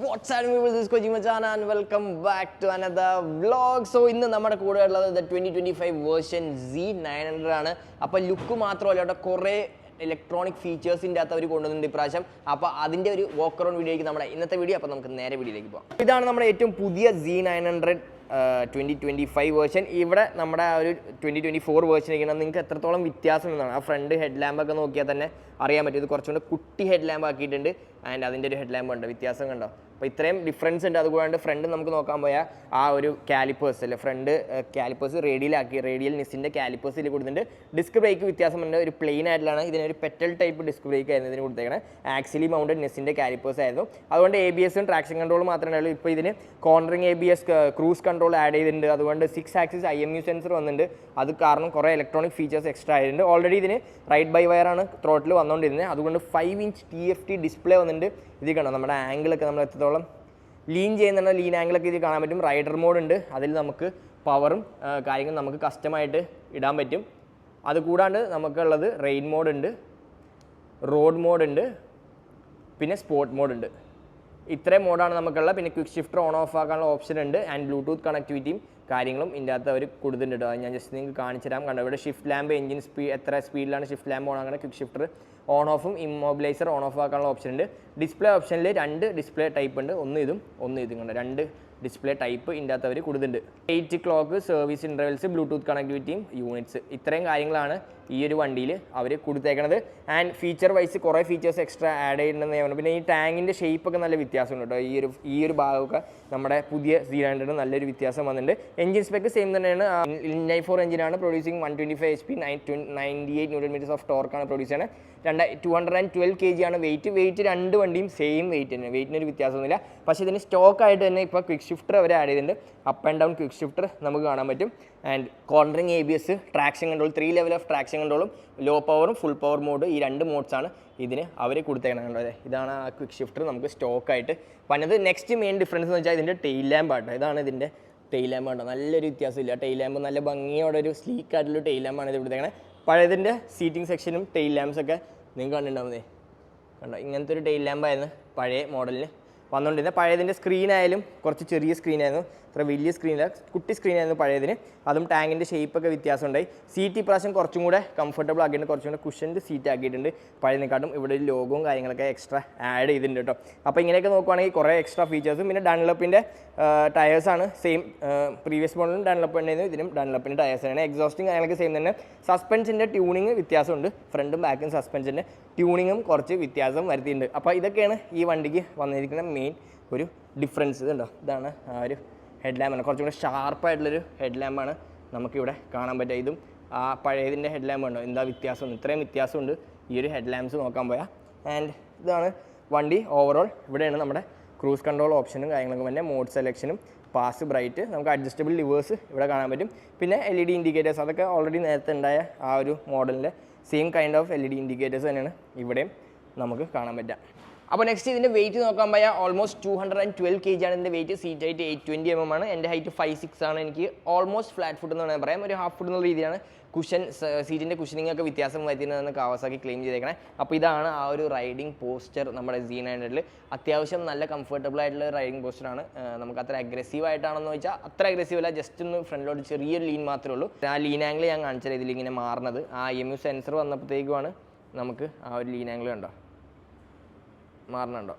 What's up, people? This is Koji Machana and welcome back to another vlog. So, ഇന്ന് നമ്മുടെ കൂടെ ഉള്ളത് 2025 version Z900 ആണ്. അപ്പോൾ ലുക്ക് മാത്രമല്ല കുറേ ഇലക്ട്രോണിക് ഫീച്ചേഴ്സിൻ്റെ അകത്ത് അവർ കൊണ്ടുവന്നിട്ടുണ്ട് ഇപ്രാവശ്യം. അപ്പോൾ അതിൻ്റെ ഒരു വാക്ക് അറൗണ്ട് വീഡിയോയ്ക്ക് നമ്മുടെ ഇന്നത്തെ വീഡിയോ. അപ്പോൾ നമുക്ക് നേരെ വീഡിയോയിലേക്ക് പോകാം. ഇതാണ് നമ്മുടെ ഏറ്റവും പുതിയ Z900 2025 വേർഷൻ. ഇവിടെ നമ്മുടെ ആ ഒരു 2024 വേർഷൻ ഇരിക്കുന്നത് നിങ്ങൾക്ക് എത്രത്തോളം വ്യത്യാസം എന്നാണ്. ആ ഫ്രണ്ട് ഹെഡ് ലാമ്പൊക്കെ നോക്കിയാൽ തന്നെ അറിയാൻ പറ്റും. ഇത് കുറച്ചുകൂടെ കുട്ടി ഹെഡ് ലാമ്പ് ആക്കിയിട്ടുണ്ട്. ആൻഡ് അതിൻ്റെ ഒരു ഹെഡ് ലാമ്പ് ഉണ്ട്, വ്യത്യാസം കണ്ടോ. അപ്പോൾ ഇത്രയും ഡിഫറൻസ് ഉണ്ട്. അതുകൂടാണ്ട് ഫ്രണ്ട് നമുക്ക് നോക്കാൻ പോയാൽ ആ ഒരു കാലിപ്പേഴ്സ് അല്ലേ, ഫ്രണ്ട് കാലിപ്പേഴ്സ് റേഡിയൽ നിസിൻ്റെ കാലിപ്പേഴ്സിൽ കൊടുത്തിട്ടുണ്ട്. ഡിസ്ക് ബ്രേക്ക് വ്യത്യാസമുണ്ട്. ഒരു പ്ലെയിൻ ആയിട്ടുള്ളതാണ്. ഇതിനൊരു പെറ്റൽ ടൈപ്പ് ഡിസ്ക് ബ്രേക്ക് ആയിരുന്നു ഇതിന് കൊടുത്തേക്കണേ. ആക്സിലി മൗണ്ടഡ് നിസിൻ്റെ കാലിപ്പേഴ്സ് ആയിരുന്നു. അതുകൊണ്ട് ABSും ട്രാക്ഷൻ കൺട്രോൾ മാത്രമേ ഉള്ളൂ. ഇപ്പോൾ ഇതിന് cornering ABS, cruise control add ചെയ്തിട്ടുണ്ട്. അതുകൊണ്ട് 6 ആക്സിസ് IMU സെൻസർ വന്നിട്ടുണ്ട്. അത് കാരണം കുറേ ഇലക്ട്രോണിക് ഫീച്ചേഴ്സ് എക്സ്ട്രാ ആയിട്ടുണ്ട്. ഓൾറെഡി ഇതിന് റൈറ്റ് ബൈ വയറാണ് ത്രോട്ടിൽ വന്നുകൊണ്ടിരുന്നത്. അതുകൊണ്ട് 5 ഇഞ്ച് TFT ഡിസ്പ്ലേ വന്നിട്ടുണ്ട്. ഇത് കണ്ടോ, നമ്മുടെ ആംഗിളൊക്കെ നമ്മൾ എത്രത്തോളം ലീൻ ചെയ്യുന്നുണ്ട്, ലീൻ ആംഗിളൊക്കെ ഇത് കാണാൻ പറ്റും. റൈഡർ മോഡ് ഉണ്ട്, അതിൽ നമുക്ക് പവറും കാര്യങ്ങളും നമുക്ക് കസ്റ്റമായിട്ട് ഇടാൻ പറ്റും. അതുകൂടാണ്ട് നമുക്കുള്ളത് റെയിൻ മോഡ് ഉണ്ട്, റോഡ് മോഡ് ഉണ്ട്, പിന്നെ സ്പോർട്ട് മോഡ് ഉണ്ട്. ഇത്രയും മോഡാണ് നമുക്കുള്ളത്. പിന്നെ ക്വിക്ക് ഷിഫ്റ്റർ ഓൺ ഓഫ് ആക്കാനുള്ള ഓപ്ഷൻ ഉണ്ട്. ആൻഡ് ബ്ലൂടൂത്ത് കണക്ടിവിറ്റിയും കാര്യങ്ങളും ഇതിൻ്റെ അകത്ത് അവർ കൊടുത്തിട്ടുണ്ട്. അത് ഞാൻ ജസ്റ്റ് നിങ്ങൾക്ക് കാണിച്ചു തരാം. കണ്ടോ, ഇവിടെ ഷിഫ്റ്റ് ലാമ്പ് എഞ്ചിൻ എത്ര സ്പീഡിലാണ് ഷിഫ്റ്റ് ലാമ്പ് ഓൺ ആക്കുന്നത്. ക്വിക്ക് ഷിഫ്റ്റർ ഓൺ ഓഫും ഇമ്മൊബിലൈസർ ഓൺ ഓഫ് ആക്കാനുള്ള ഓപ്ഷൻ ഉണ്ട്. ഡിസ്പ്ലേ ഓപ്ഷനിൽ 2 ഡിസ്പ്ലേ ടൈപ്പ് ഉണ്ട്. ഒന്ന് ഇതും കണ്ടോ, 2 ഡിസ്പ്ലേ ടൈപ്പ് ഇതിൻ്റെ അകത്ത് അവർ കൊടുത്തിട്ടുണ്ട്. 8 ക്ലോക്ക്, സർവീസ് ഇൻ്റർവെൽസ്, ബ്ലൂടൂത്ത് കണക്ടിവിറ്റിയും യൂണിറ്റ്സ്, ഇത്രയും കാര്യങ്ങളാണ് ഈ ഒരു വണ്ടിയിൽ അവർ കൊടുത്തേക്കണത്. ആൻഡ് ഫീച്ചർ വൈസ് കുറേ ഫീച്ചേഴ്സ് എക്സ്ട്രാ ആഡ് ചെയ്യുന്നുണ്ടെന്ന് ഞാൻ പറഞ്ഞു. പിന്നെ ഈ ടാങ്കിൻ്റെ ഷേപ്പൊക്കെ നല്ല വ്യത്യാസമുണ്ട് കേട്ടോ. ഈ ഒരു ഭാഗമൊക്കെ നമ്മുടെ പുതിയ Z900 നല്ലൊരു വ്യത്യാസം വന്നിട്ടുണ്ട്. എഞ്ചിൻ സ്പെക്ക് സെയിം തന്നെയാണ്. ഇൻലൈൻ 4 എഞ്ചിനാണ് പ്രൊഡ്യൂസിങ്. 125 HP, 98 Nm ഓഫ് ടോർക്കാണ് പ്രൊഡ്യൂസ് ചെയ്യുന്നത്. 212 kg ആണ് വെയിറ്റ്. 2 വണ്ടിയും സെയിം വെയിറ്റ് തന്നെ, വെയിറ്റിനൊരു വ്യത്യാസമൊന്നുമില്ല. പക്ഷേ ഇതിന് സ്റ്റോക്കായിട്ട് തന്നെ ഇപ്പോൾ ക്വിക്ക് ഷിഫ്റ്റർ അവർ ആഡ് ചെയ്തിട്ടുണ്ട്. Up and down quick shifter നമുക്ക് കാണാൻ പറ്റും. And cornering ABS, traction control, 3 level of traction കൺട്രോളും ലോ പവറും ഫുൾ പവർ മോഡ്, ഈ 2 മോഡ്സാണ് ഇതിന് അവർ കൊടുത്തേക്കണത്. ഇതാണ് ആ ക്വിക്ക് ഷിഫ്റ്റർ നമുക്ക് സ്റ്റോക്കായിട്ട് വന്നത്. നെക്സ്റ്റ് മെയിൻ ഡിഫറൻസ് എന്ന് വെച്ചാൽ ഇതിൻ്റെ ടെയിൽ ലാമ്പ് ആട്ടോ. ഇതാണ് ഇതിൻ്റെ ടെയിൽ ലാമ്പ് ആട്ടോ. നല്ലൊരു വ്യത്യാസമില്ല. ടെയിൽ ലാമ്പ് നല്ല ഭംഗിയോടെ ഒരു സ്ലീക്ക് ആയിട്ടുള്ള ടെയിൽ ലാമ്പാണ് ഇത് കൊടുത്തേക്കണത്. പഴയതിൻ്റെ സീറ്റിംഗ് സെക്ഷനും ടെയിൽ ലാമ്പ്സൊക്കെ നിങ്ങൾക്ക് കണ്ടിട്ടുണ്ടാവുന്നേ കണ്ടോ. ഇങ്ങനത്തെ ഒരു ടെയിൽ ലാമ്പായിരുന്നു പഴയ മോഡലിന് വന്നുകൊണ്ടിരുന്നത്. പഴയതിൻ്റെ സ്ക്രീനായാലും കുറച്ച് ചെറിയ സ്ക്രീനായിരുന്നു, അത്ര വലിയ സ്ക്രീനില്ല, കുട്ടി സ്ക്രീനായിരുന്നു പഴയതിന്. അതും ടാങ്കിൻ്റെ ഷേപ്പൊക്കെ വ്യത്യാസമുണ്ടായി. സീറ്റ് ഇപ്രാവശ്യം കുറച്ചും കൂടെ കംഫർട്ടബിൾ ആക്കിയിട്ടുണ്ട്, കുറച്ചും കൂടെ കുഷൻ്റെ സീറ്റ് ആക്കിയിട്ടുണ്ട് പഴയതിനെക്കാട്ടും. ഇവിടെ ഒരു ലോഗോവും കാര്യങ്ങളൊക്കെ എക്സ്ട്രാ ആഡ് ചെയ്തിട്ടുണ്ട് കേട്ടോ. അപ്പോൾ ഇങ്ങനെയൊക്കെ നോക്കുവാണെങ്കിൽ കുറേ എക്സ്ട്രാ ഫീച്ചേഴ്സും. പിന്നെ ഡൺലപ്പിൻ്റെ ടയേഴ്സാണ് സെയിം. പ്രീവിയസ് മോഡലും ഡൺലപ്പ് ഉണ്ടായിരുന്നു, ഇതിനും ഡൺലപ്പിൻ്റെ ടയേഴ്സാണ്. എക്സോസ്റ്റിംഗ് കാര്യങ്ങളൊക്കെ സെയിം തന്നെ. സസ്പെൻഷൻ്റെ ട്യൂണിങ് വ്യത്യാസമുണ്ട്. ഫ്രണ്ടും ബാക്കും സസ്പെൻഷൻ്റെ ട്യൂണിങ്ങും കുറച്ച് വ്യത്യാസം വരുത്തിയിട്ടുണ്ട്. അപ്പോൾ ഇതൊക്കെയാണ് ഈ വണ്ടിക്ക് വന്നിരിക്കുന്ന മെയിൻ ഒരു ഡിഫറൻസ്. ഇതുണ്ടോ, ഇതാണ് ആ ഒരു ഹെഡ് ലാമ്പാണ്. കുറച്ചും കൂടെ ഷാർപ്പായിട്ടുള്ളൊരു ഹെഡ് ലാമ്പാണ് നമുക്കിവിടെ കാണാൻ പറ്റുക. ഇതും ആ പഴയതിൻ്റെ ഹെഡ് ലാമ്പ് ഉണ്ടോ, എന്താ വ്യത്യാസമുണ്ട്, ഇത്രയും വ്യത്യാസമുണ്ട് ഈ ഒരു ഹെഡ് ലാമ്പ്സ് നോക്കാൻ പോയാൽ. ആൻഡ് ഇതാണ് വണ്ടി ഓവറോൾ. ഇവിടെയാണ് നമ്മുടെ ക്രൂസ് കൺട്രോൾ ഓപ്ഷനും കാര്യങ്ങളൊക്കെ തന്നെ, മോഡ് സെലക്ഷനും, പാസ് ബ്രൈറ്റ്, നമുക്ക് അഡ്ജസ്റ്റബിൾ ലിവേഴ്സ് ഇവിടെ കാണാൻ പറ്റും. പിന്നെ LED ഇൻഡിക്കേറ്റേഴ്സ്, അതൊക്കെ ഓൾറെഡി നേരത്തെ ഉണ്ടായ ആ ഒരു മോഡലിൻ്റെ same kind of LED indicators തന്നെയാണ് ഇവിടെയും നമുക്ക് കാണാൻ പറ്റുക. അപ്പോൾ നെക്സ്റ്റ് ഇതിൻ്റെ വെയിറ്റ് നോക്കാൻ പോയാൽ ഓൾമോസ്റ്റ് 212 kg ആണ് ഇതിൻ്റെ വെയിറ്റ്. സീറ്റ് ഹൈറ്റ് 820 mm ആണ്. എൻ്റെ ഹൈറ്റ് 5'6" ആണ്. എനിക്ക് ഓൾമോസ്റ്റ് ഫ്ലാറ്റ് ഫുഡ് എന്ന് വേണമെങ്കിൽ പറയാം. ഒരു ഹാഫ് ഫുഡ് എന്നുള്ള രീതിയാണ്. സീറ്റിൻ്റെ കുഷനിങ് ഒക്കെ വ്യത്യാസം വരുത്തുന്നതെന്ന് കാവാസാക്കി ക്ലെയിം ചെയ്തേക്കണേ. അപ്പോൾ ഇതാണ് ആ ഒരു റൈഡിങ് പോസ്റ്റർ നമ്മുടെ Z900. അത്യാവശ്യം നല്ല കംഫർട്ടബിൾ ആയിട്ടുള്ള റൈഡിങ് പോസ്റ്ററാണ്. നമുക്ക് അത്ര അഗ്രസീവ് ആയിട്ടാണെന്ന് ചോദിച്ചാൽ അത്ര അഗ്രസീവ് അല്ല, ജസ്റ്റ് ഒന്ന് ഫ്രണ്ടിലോട്ട് ചെറിയൊരു ലീൻ മാത്രമേ ഉള്ളൂ. ആ ലീൻ ആംഗിൾ ഞാൻ കാണിച്ചാൽ ഇതിലിങ്ങനെ മാറുന്നത് ആ IMU സെൻസർ വന്നപ്പോഴത്തേക്കുമാണ് നമുക്ക് ആ ഒരു ലീൻ ആംഗിൾ കണ്ടോ മാറുന്നുണ്ടോ.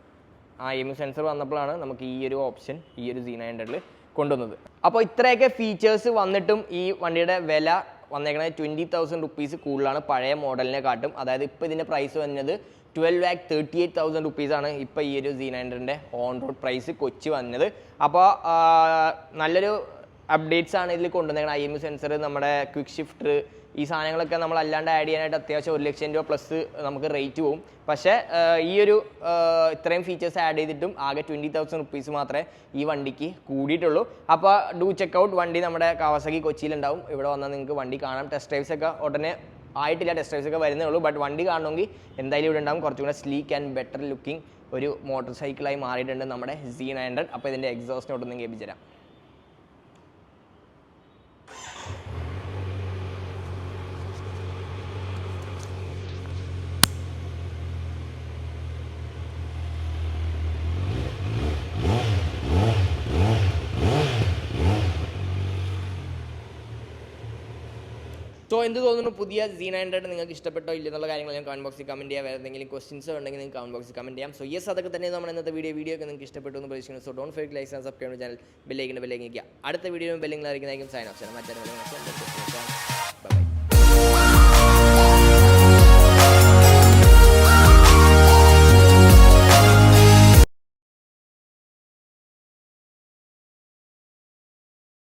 ആ IMU സെൻസർ വന്നപ്പോഴാണ് നമുക്ക് ഈ ഒരു ഓപ്ഷൻ ഈ ഒരു Z900 കൊണ്ടുവന്നത്. അപ്പോൾ ഇത്രയൊക്കെ ഫീച്ചേഴ്സ് വന്നിട്ടും ഈ വണ്ടിയുടെ വില വന്നേക്കുന്നത് 20,000 rupees കൂടുതലാണ് പഴയ മോഡലിനെ കാട്ടും. അതായത് ഇപ്പോൾ ഇതിൻ്റെ പ്രൈസ് വന്നത് 12,38,000 rupees ആണ് ഇപ്പോൾ ഈ ഒരു Z900 on road price Kochi വന്നത്. അപ്പോൾ നല്ലൊരു അപ്ഡേറ്റ്സ് ആണ് ഇതിൽ കൊണ്ടുവന്നേക്കുന്നത്. IMU സെൻസർ, നമ്മുടെ ക്വിക്ക് ഷിഫ്റ്റർ, ഈ സാധനങ്ങളൊക്കെ നമ്മൾ അല്ലാണ്ട് ആഡ് ചെയ്യാനായിട്ട് അത്യാവശ്യം 1 ലക്ഷം രൂപ പ്ലസ് നമുക്ക് റേറ്റ് പോകും. പക്ഷേ ഈ ഒരു ഇത്രയും ഫീച്ചേഴ്സ് ആഡ് ചെയ്തിട്ടും ആകെ 20,000 rupees മാത്രമേ ഈ വണ്ടിക്ക് കൂടിയിട്ടുള്ളൂ. അപ്പോൾ ഡു ചെക്കൗട്ട്. വണ്ടി നമ്മുടെ കാവാസാക്കി കൊച്ചിയിലുണ്ടാവും. ഇവിടെ വന്നാൽ നിങ്ങൾക്ക് വണ്ടി കാണാം. ടെസ്റ്റ് ഡ്രൈവ്സ് ഒക്കെ ഉടനെ ആയിട്ടില്ല, ടെസ്റ്റ് ഡ്രൈവ്സ് ഒക്കെ വരുന്നേ ഉള്ളൂ. ബട്ട് വണ്ടി കാണണമെങ്കിൽ എന്തായാലും ഇവിടെ ഉണ്ടാവും. കുറച്ചുകൂടെ സ്ലീക്ക് ആൻഡ് ബെറ്റർ ലുക്കിംഗ് ഒരു മോട്ടോർ സൈക്കിളായി മാറിയിട്ടുണ്ട് നമ്മുടെ Z900. അപ്പോൾ ഇതിൻ്റെ എക്സോസ്റ്റിനോട്ടൊന്നും കേൾപ്പിച്ചു തരാം. സോ എന്ത് തോന്നുന്നു പുതിയ Z900 നിങ്ങൾക്ക് ഇഷ്ടപ്പെട്ടോ ഇല്ലെന്നുള്ള കാര്യങ്ങൾ ഞാൻ കമന്റ് ബോക്സിൽ കമന്റ് ചെയ്യാം. വേറെ എന്തെങ്കിലും ക്വസ്റ്റ്യൻസോ ഉണ്ടെങ്കിൽ നിങ്ങൾക്ക് കമന്റ് ബോക്സിൽ കമന്റ് ചെയ്യാം. സോ യെസ്, അതൊക്കെ തന്നെ നമ്മൾ ഇന്നത്തെ വീഡിയോ ഒക്കെ നിങ്ങൾക്ക് ഇഷ്ടപ്പെട്ടു എന്ന് പ്രതീക്ഷിക്കുന്നു. So don't forget like and subscribe channel ബെല്ലൈക്കൻ അടുത്ത വീഡിയോയും ബെല്ലിംഗ് അറിയിക്കുന്നതായിരിക്കും. സൈൻ ഓഫ് ചെയ്യാം. മറ്റൊരു